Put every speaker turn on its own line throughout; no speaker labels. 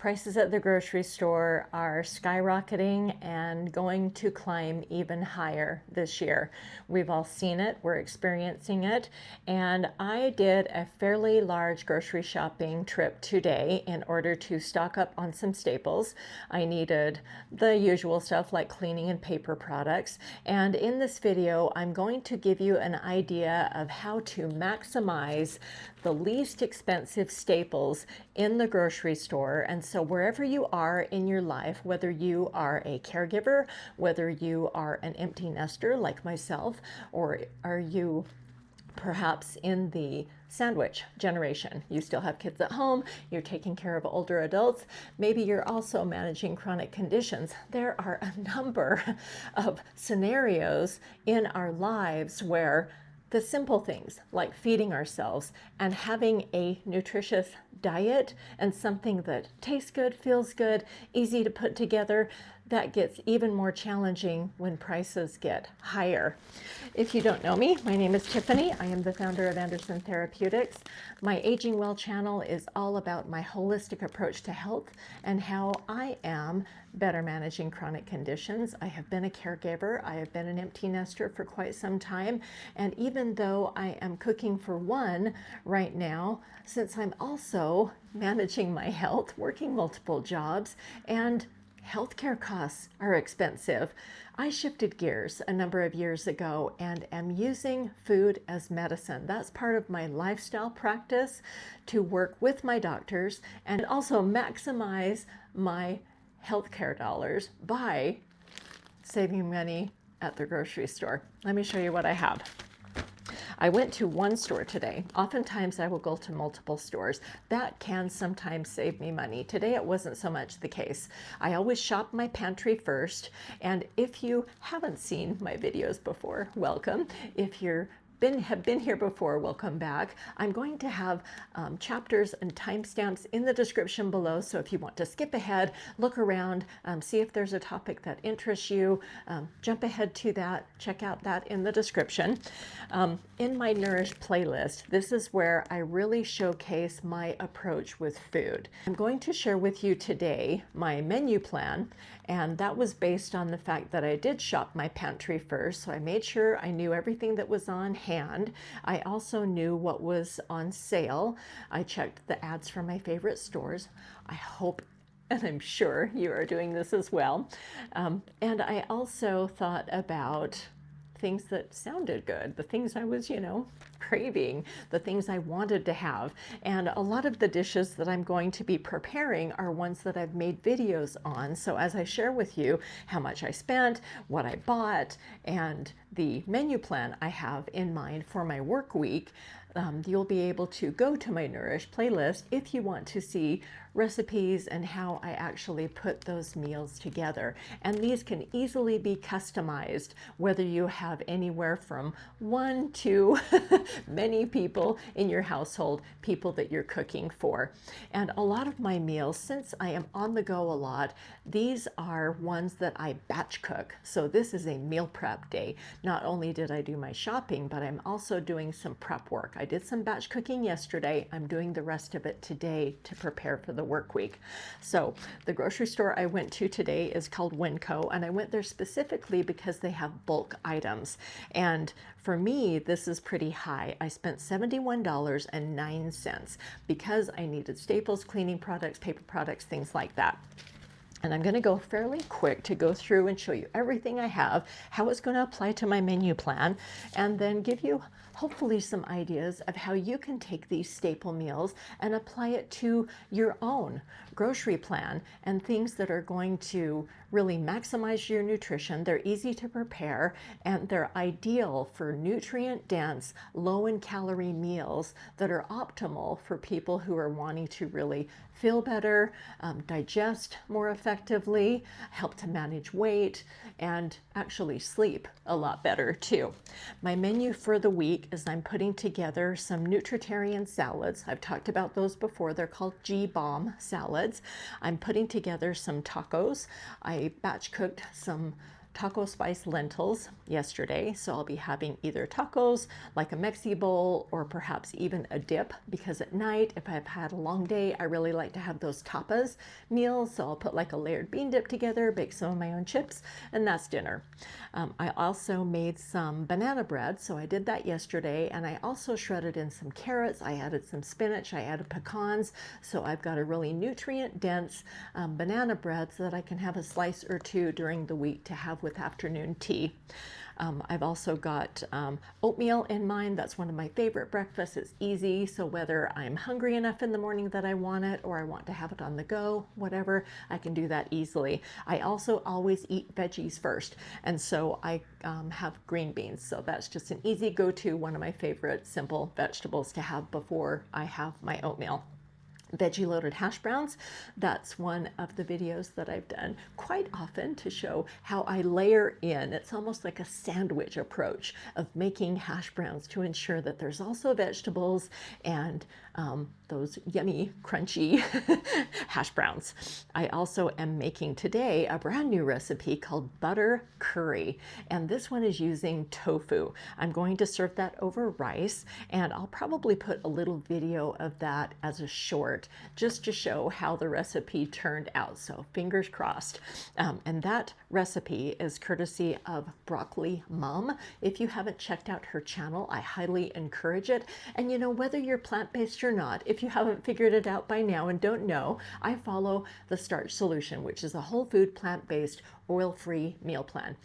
Prices at the grocery store are skyrocketing and going to climb even higher this year. We've all seen it, we're experiencing it, and I did a fairly large grocery shopping trip today in order to stock up on some staples. I needed the usual stuff like cleaning and paper products, and in this video I'm going to give you an idea of how to maximize the least expensive staples in the grocery store. And so wherever you are in your life, whether you are a caregiver, whether you are an empty nester like myself, or are you perhaps in the sandwich generation, you still have kids at home, you're taking care of older adults, maybe you're also managing chronic conditions. There are a number of scenarios in our lives where the simple things like feeding ourselves and having a nutritious diet and something that tastes good, feels good, easy to put together, that gets even more challenging when prices get higher. If you don't know me, my name is Tiffany. I am the founder of Anderson Therapeutics. My Aging Well channel is all about my holistic approach to health and how I am better managing chronic conditions. I have been a caregiver. I have been an empty nester for quite some time. And even though I am cooking for one right now, since I'm also managing my health, working multiple jobs, and healthcare costs are expensive, I shifted gears a number of years ago and am using food as medicine. That's part of my lifestyle practice to work with my doctors and also maximize my healthcare dollars by saving money at the grocery store. Let me show you what I have. I went to one store today. Oftentimes I will go to multiple stores. That can sometimes save me money. Today it wasn't so much the case. I always shop my pantry first, and if you haven't seen my videos before, welcome. If you're have been here before, welcome back. I'm going to have chapters and timestamps in the description below, so if you want to skip ahead, look around, see if there's a topic that interests you, jump ahead to that, check out that in the description. In my Nourish playlist, this is where I really showcase my approach with food. I'm going to share with you today my menu plan, and that was based on the fact that I did shop my pantry first, so I made sure I knew everything that was on hand. I also knew what was on sale. I checked the ads from my favorite stores. I hope and I'm sure you are doing this as well. And I also thought about things that sounded good, the things I was, craving, the things I wanted to have. And a lot of the dishes that I'm going to be preparing are ones that I've made videos on. So as I share with you how much I spent, what I bought, and the menu plan I have in mind for my work week, you'll be able to go to my Nourish playlist if you want to see recipes and how I actually put those meals together. And these can easily be customized, whether you have anywhere from one to many people in your household, people that you're cooking for. And a lot of my meals, since I am on the go a lot, these are ones that I batch cook. So this is a meal prep day. Not only did I do my shopping, but I'm also doing some prep work. I did some batch cooking yesterday. I'm doing the rest of it today to prepare for the work week. So the grocery store I went to today is called Winco, and I went there specifically because they have bulk items. And for me, this is pretty high. I spent $71.09 because I needed staples, cleaning products, paper products, things like that. And I'm going to go fairly quick to go through and show you everything I have, how it's going to apply to my menu plan, and then give you hopefully some ideas of how you can take these staple meals and apply it to your own grocery plan and things that are going to really maximize your nutrition. They're easy to prepare and they're ideal for nutrient-dense, low in calorie meals that are optimal for people who are wanting to really feel better, digest more effectively, help to manage weight, and actually sleep a lot better too. My menu for the week is I'm putting together some nutritarian salads. I've talked about those before. They're called GBOMB salads. I'm putting together some tacos. I batch cooked some taco spice lentils yesterday, so I'll be having either tacos, like a Mexi bowl, or perhaps even a dip, because at night, if I've had a long day, I really like to have those tapas meals, so I'll put like a layered bean dip together, bake some of my own chips, and that's dinner. I also made some banana bread, so I did that yesterday, and I also shredded in some carrots, I added some spinach, I added pecans, so I've got a really nutrient-dense banana bread so that I can have a slice or two during the week to have with afternoon tea. I've also got oatmeal in mine. That's one of my favorite breakfasts. It's easy, so whether I'm hungry enough in the morning that I want it or I want to have it on the go, whatever, I can do that easily. I also always eat veggies first, and so I have green beans. So that's just an easy go-to, one of my favorite simple vegetables to have before I have my oatmeal. Veggie loaded hash browns, that's one of the videos that I've done quite often to show how I layer in. It's almost like a sandwich approach of making hash browns to ensure that there's also vegetables and those yummy, crunchy hash browns. I also am making today a brand new recipe called butter curry, and this one is using tofu. I'm going to serve that over rice, and I'll probably put a little video of that as a short just to show how the recipe turned out, so fingers crossed. And that recipe is courtesy of Broccoli Mom. If you haven't checked out her channel, I highly encourage it. And you know, whether you're plant-based or not, if you haven't figured it out by now and don't know, I follow the Starch Solution, which is a whole food, plant-based, oil-free meal plan.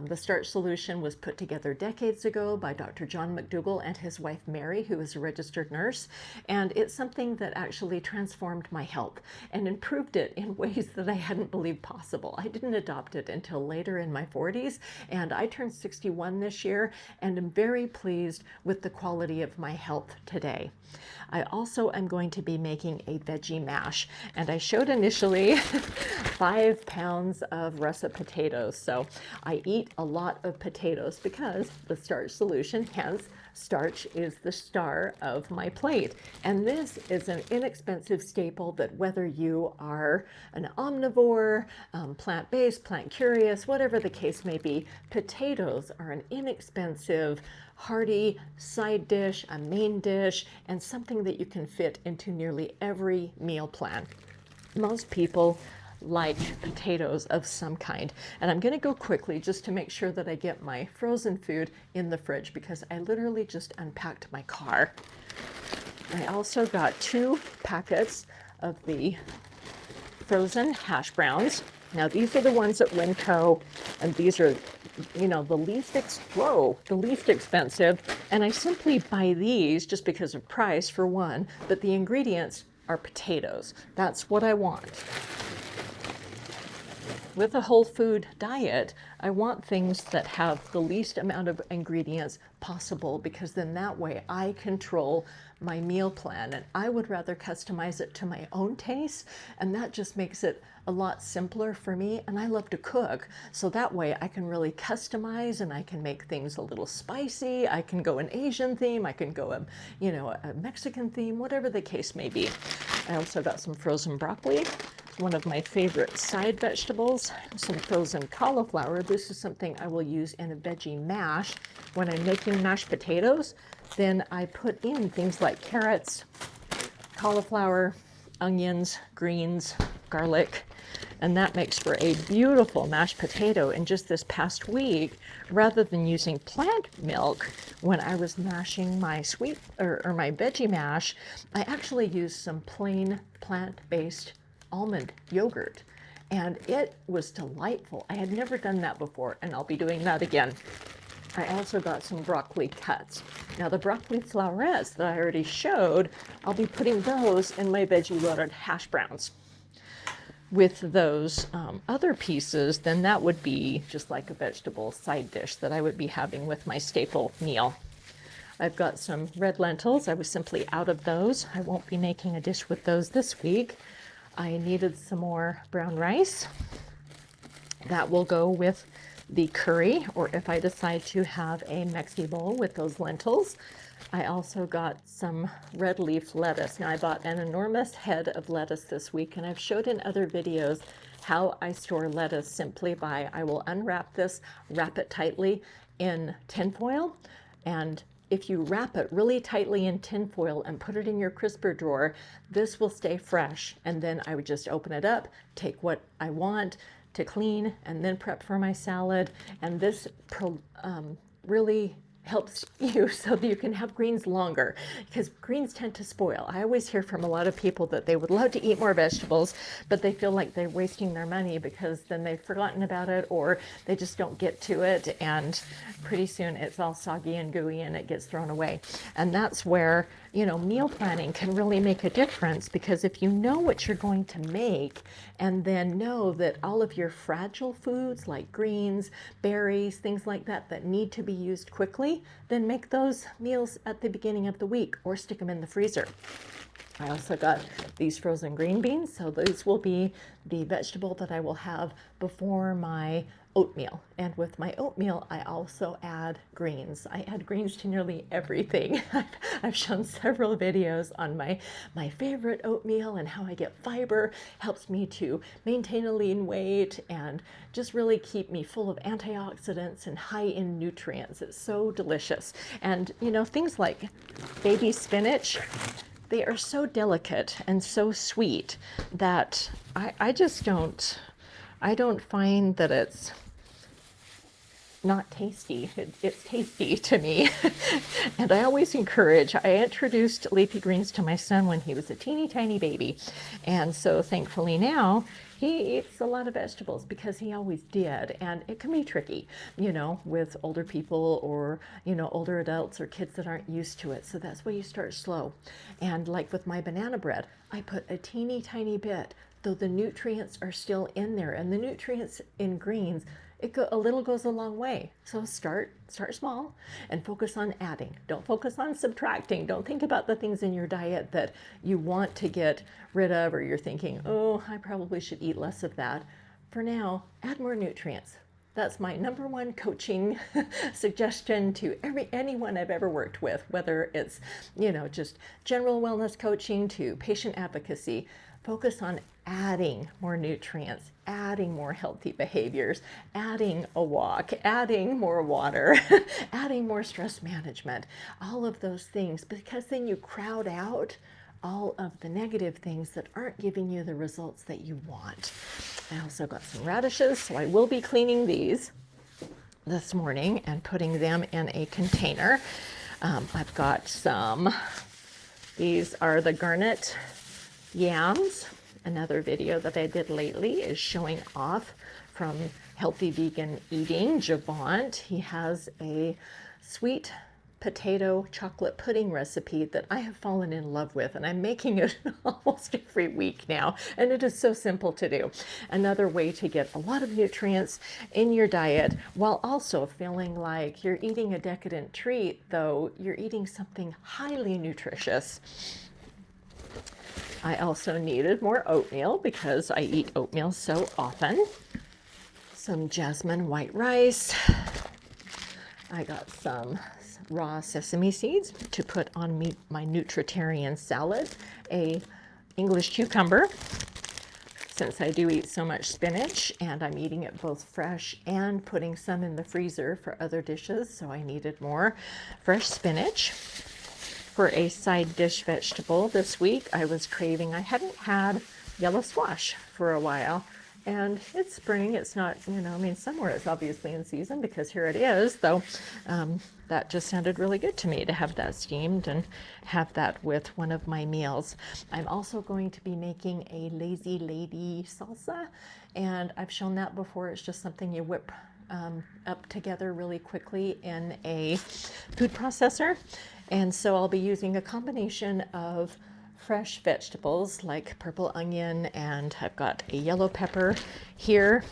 The Starch Solution was put together decades ago by Dr. John McDougall and his wife Mary, who is a registered nurse, and it's something that actually transformed my health and improved it in ways that I hadn't believed possible. I didn't adopt it until later in my 40s, and I turned 61 this year, and am very pleased with the quality of my health today. I also am going to be making a veggie mash, and I showed initially 5 pounds of russet potatoes. So I eat a lot of potatoes because the Starch Solution, hence starch is the star of my plate. And this is an inexpensive staple that whether you are an omnivore, plant-based, plant-curious, whatever the case may be, potatoes are an inexpensive, hearty side dish, a main dish, and something that you can fit into nearly every meal plan. Most people like potatoes of some kind. And I'm going to go quickly just to make sure that I get my frozen food in the fridge because I literally just unpacked my car. I also got 2 packets of the frozen hash browns. Now these are the ones at Winco, and these are, you know, the least expensive. And I simply buy these just because of price for one, but the ingredients are potatoes. That's what I want. With a whole food diet, I want things that have the least amount of ingredients possible, because then that way I control my meal plan, and I would rather customize it to my own taste, and that just makes it a lot simpler for me. And I love to cook, so that way I can really customize and I can make things a little spicy. I can go an Asian theme, I can go a Mexican theme, whatever the case may be. I also got some frozen broccoli, one of my favorite side vegetables, some frozen cauliflower. This is something I will use in a veggie mash. When I'm making mashed potatoes, then I put in things like carrots, cauliflower, onions, greens, garlic, and that makes for a beautiful mashed potato. And just this past week, rather than using plant milk when I was mashing my my veggie mash, I actually used some plain plant-based almond yogurt, and it was delightful. I had never done that before, and I'll be doing that again. I also got some broccoli cuts. Now the broccoli florets that I already showed, I'll be putting those in my veggie loaded hash browns. With those other pieces, then that would be just like a vegetable side dish that I would be having with my staple meal. I've got some red lentils. I was simply out of those. I won't be making a dish with those this week. I needed some more brown rice. That will go with the curry, or if I decide to have a Mexi bowl with those lentils. I also got some red leaf lettuce. Now I bought an enormous head of lettuce this week, and I've showed in other videos how I store lettuce simply by, I will unwrap this, wrap it tightly in tin foil, and if you wrap it really tightly in tin foil and put it in your crisper drawer, this will stay fresh. And then I would just open it up, take what I want to clean, and then prep for my salad. And this really helps you so that you can have greens longer, because greens tend to spoil. I always hear from a lot of people that they would love to eat more vegetables, but they feel like they're wasting their money because then they've forgotten about it, or they just don't get to it, and pretty soon it's all soggy and gooey and it gets thrown away. And that's where, you know, meal planning can really make a difference, because if you know what you're going to make and then know that all of your fragile foods like greens, berries, things like that that need to be used quickly, then make those meals at the beginning of the week or stick them in the freezer. I also got these frozen green beans, so these will be the vegetable that I will have before my oatmeal. And with my oatmeal, I also add greens. I add greens to nearly everything. I've shown several videos on my favorite oatmeal and how I get fiber, helps me to maintain a lean weight and just really keep me full of antioxidants and high in nutrients. It's so delicious. And you know, things like baby spinach, they are so delicate and so sweet that I don't find that it's not tasty. It's tasty to me. And I always encourage, I introduced leafy greens to my son when he was a teeny tiny baby. And so thankfully now he eats a lot of vegetables, because he always did. And it can be tricky, you know, with older people or, you know, older adults or kids that aren't used to it. So that's why you start slow. And like with my banana bread, I put a teeny tiny bit, though the nutrients are still in there. And the nutrients in greens, a little goes a long way. So start small and focus on adding. Don't focus on subtracting. Don't think about the things in your diet that you want to get rid of, or you're thinking, oh, I probably should eat less of that. For now, add more nutrients. That's my number one coaching suggestion to anyone I've ever worked with, whether it's, you know, just general wellness coaching to patient advocacy. Focus on adding more nutrients, adding more healthy behaviors, adding a walk, adding more water, adding more stress management, all of those things, because then you crowd out all of the negative things that aren't giving you the results that you want. I also got some radishes, so I will be cleaning these this morning and putting them in a container. I've got these are the garnet yams. Another video that I did lately is showing off from Healthy Vegan Eating, Javant. He has a sweet potato chocolate pudding recipe that I have fallen in love with, and I'm making it almost every week now, and it is so simple to do. Another way to get a lot of nutrients in your diet while also feeling like you're eating a decadent treat, though you're eating something highly nutritious. I also needed more oatmeal because I eat oatmeal so often. Some jasmine white rice. I got some raw sesame seeds to put on my nutritarian salad. A English cucumber, since I do eat so much spinach, and I'm eating it both fresh and putting some in the freezer for other dishes, so I needed more fresh spinach. For a side dish vegetable this week, I was craving, I hadn't had yellow squash for a while, and it's spring. It's not, you know, I mean, somewhere it's obviously in season because here it is, though. That just sounded really good to me to have that steamed and have that with one of my meals. I'm also going to be making a lazy lady salsa, and I've shown that before. It's just something you whip up together really quickly in a food processor. And so I'll be using a combination of fresh vegetables like purple onion, and I've got a yellow pepper here,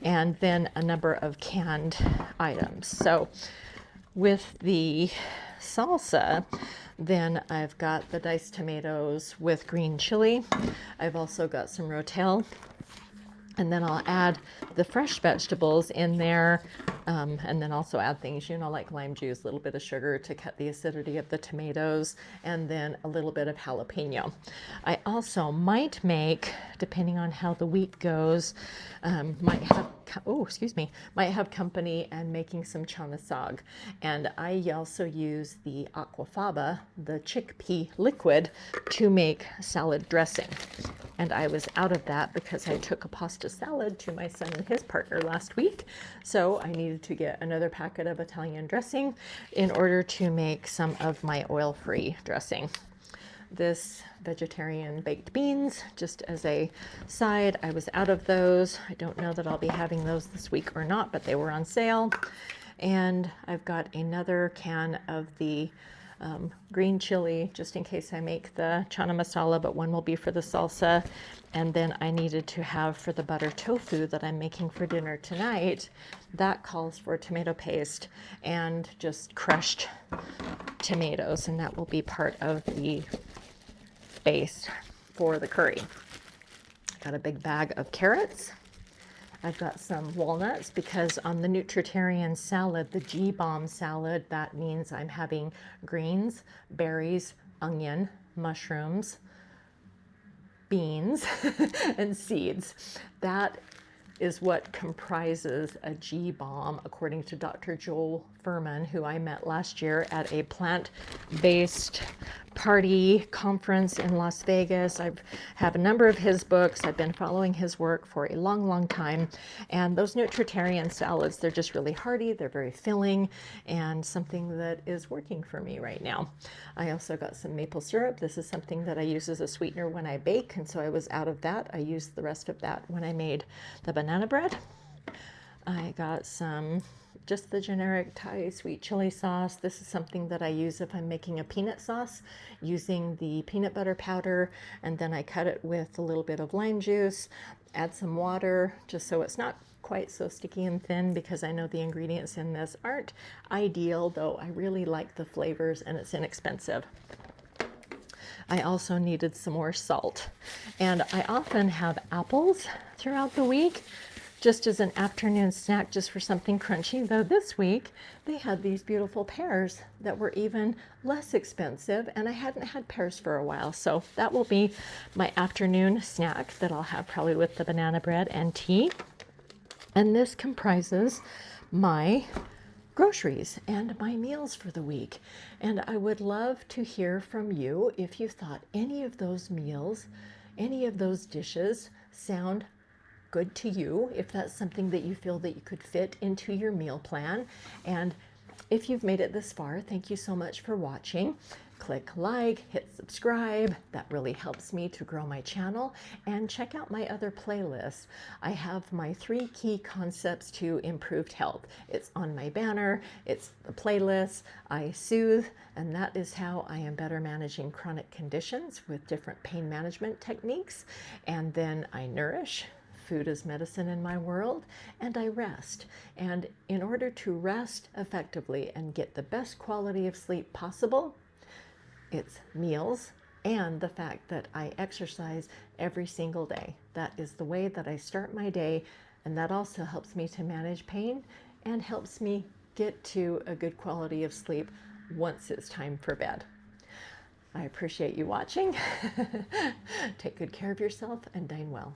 and then a number of canned items. So with the salsa, then I've got the diced tomatoes with green chili. I've also got some rotel. And then I'll add the fresh vegetables in there And then also add things, like lime juice, a little bit of sugar to cut the acidity of the tomatoes, and then a little bit of jalapeno. I also might make, depending on how the week goes, might have company and making some chana sag. And I also use the aquafaba, the chickpea liquid, to make salad dressing. And I was out of that because I took a pasta salad to my son and his partner last week. So I needed to get another packet of Italian dressing in order to make some of my oil-free dressing. This vegetarian baked beans, just as a side, I was out of those. I don't know that I'll be having those this week or not, but they were on sale. And I've got another can of the green chili, just in case I make the chana masala, but one will be for the salsa. And then I needed to have for the butter tofu that I'm making for dinner tonight. That calls for tomato paste and just crushed tomatoes, and that will be part of the base for the curry. Got a big bag of carrots. I've got some walnuts because on the nutritarian salad, the GBOMB salad, that means I'm having greens, berries, onion, mushrooms, beans, and seeds. That is what comprises a GBOMB, according to Dr. Joel Furman, who I met last year at a plant-based party conference in Las Vegas. I have a number of his books. I've been following his work for a long, long time. And those nutritarian salads, they're just really hearty, they're very filling, and something that is working for me right now. I also got some maple syrup. This is something that I use as a sweetener when I bake, and so I was out of that. I used the rest of that when I made the banana bread. I got some just the generic Thai sweet chili sauce. This is something that I use if I'm making a peanut sauce, using the peanut butter powder, and then I cut it with a little bit of lime juice, add some water, just so it's not quite so sticky and thin, because I know the ingredients in this aren't ideal, though I really like the flavors and it's inexpensive. I also needed some more salt, and I often have apples throughout the week, just as an afternoon snack, just for something crunchy. Though this week they had these beautiful pears that were even less expensive, and I hadn't had pears for a while. So that will be my afternoon snack that I'll have probably with the banana bread and tea. And this comprises my groceries and my meals for the week. And I would love to hear from you if you thought any of those meals, any of those dishes sound good to you, if that's something that you feel that you could fit into your meal plan. And if you've made it this far, thank you so much for watching. Click like, hit subscribe. That really helps me to grow my channel. And check out my other playlists. I have my 3 key concepts to improved health. It's on my banner, it's the playlist. I soothe, and that is how I am better managing chronic conditions with different pain management techniques. And then I nourish. Food is medicine in my world, and I rest. And in order to rest effectively and get the best quality of sleep possible, it's meals and the fact that I exercise every single day. That is the way that I start my day, and that also helps me to manage pain and helps me get to a good quality of sleep once it's time for bed. I appreciate you watching. Take good care of yourself and dine well.